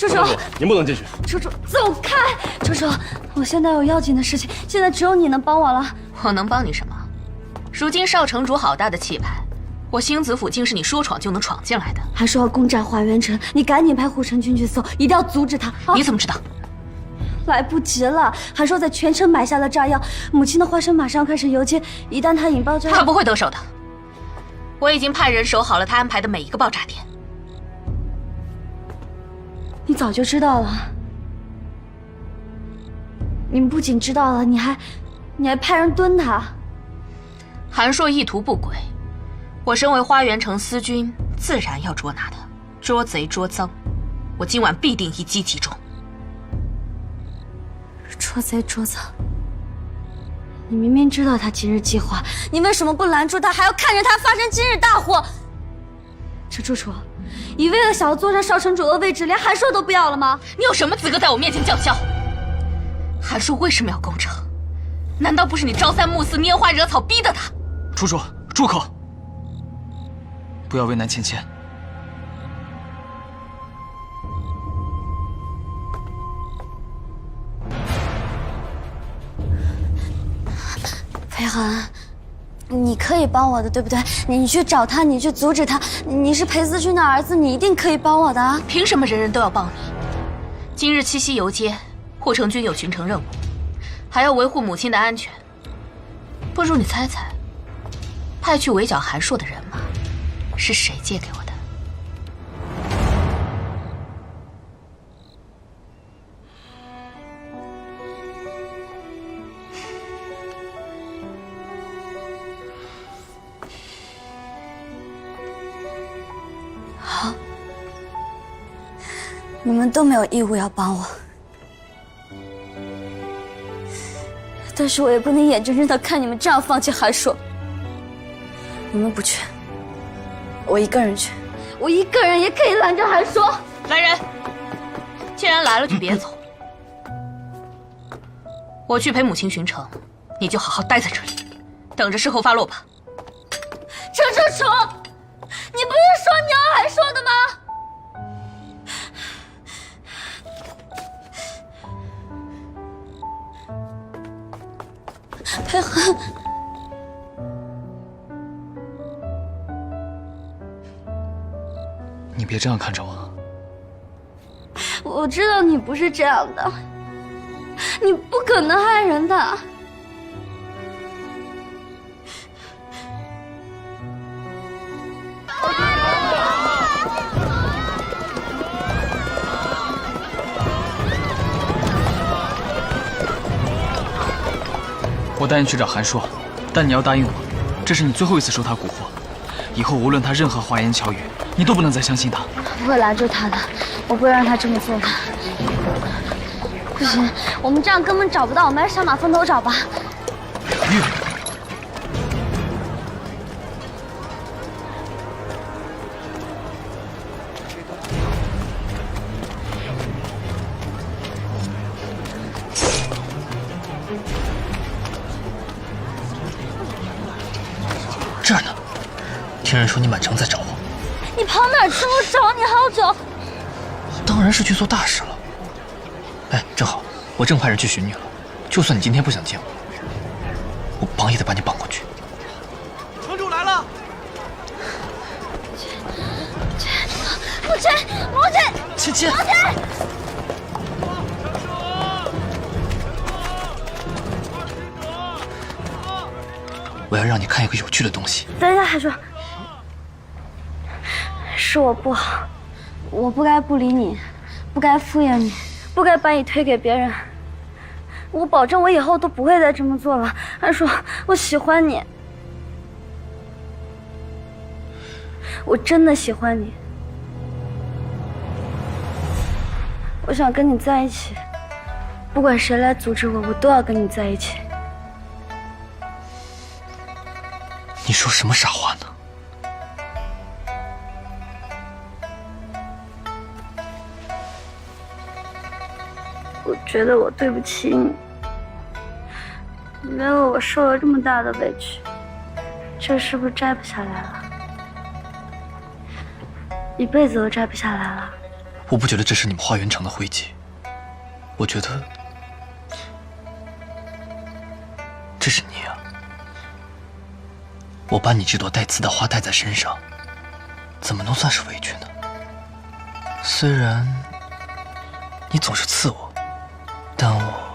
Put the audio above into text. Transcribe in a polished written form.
楚楚，您不能进去。楚楚，走开！楚楚，我现在有要紧的事情，现在只有你能帮我了。我能帮你什么？如今少城主好大的气派，我星子府竟是你说闯就能闯进来的。还说要攻占花园城，你赶紧派护城军去搜，一定要阻止他。你怎么知道？来不及了，韩硕在全城埋下了炸药，母亲的花生马上开始游街，一旦他引爆炸药，他不会得手的。我已经派人守好了他安排的每一个爆炸点。你早就知道了，你不仅知道了，你还派人蹲他。韩硕意图不轨，我身为花园城司军，自然要捉拿他，捉贼捉赃。我今晚必定一击即中。捉贼捉赃，你明明知道他今日计划，你为什么不拦住他，还要看着他发生今日大祸？这楚楚，你为了想要坐上少城主的位置，连韩硕都不要了吗？你有什么资格在我面前叫嚣？韩硕为什么要攻城？难道不是你朝三暮四、拈花惹草逼的他？楚楚，住口！不要为难芊芊。裴寒，你可以帮我的，对不对？你去找他，你去阻止他。你是裴思君的儿子，你一定可以帮我的啊！凭什么人人都要帮你？今日七夕游街，护城军有巡城任务，还要维护母亲的安全。不如你猜猜，派去围剿韩硕的人马是谁借给我的？好，你们都没有义务要帮我，但是我也不能眼睁睁的看你们这样放弃韩硕。你们不去，我一个人去，我一个人也可以拦着韩硕。来人，既然来了就别走。我去陪母亲巡城，你就好好待在这里，等着事后发落吧。楚楚楚，你不是说你要韩硕的吗？裴寒，你别这样看着我。我知道你不是这样的，你不可能害人的。我带你去找韩硕，但你要答应我，这是你最后一次受他蛊惑。以后无论他任何花言巧语，你都不能再相信他。不会拦住他的，我不会让他这么做的。不行，我们这样根本找不到，我们还是上马蜂头找吧。这儿呢，听人说你满城在找我，你跑哪儿去？我找你好久。当然是去做大事了。哎，正好，我正派人去寻你了。就算你今天不想见我，我绑也得把你绑过去。城主来了！母亲，母亲，芊芊，母亲！我要让你看一个有趣的东西。等一下，韩硕，是我不好，我不该不理你，不该敷衍你，不该把你推给别人。我保证，我以后都不会再这么做了。韩硕，我喜欢你，我真的喜欢你，我想跟你在一起，不管谁来阻止我，我都要跟你在一起。你说什么傻话呢？我觉得我对不起你，因为我受了这么大的委屈，这是不是摘不下来了？一辈子都摘不下来了。我不觉得这是你们花园城的徽记，我觉得这是你啊。我把你这朵带刺的花带在身上，怎么能算是委屈呢？虽然你总是刺我，但我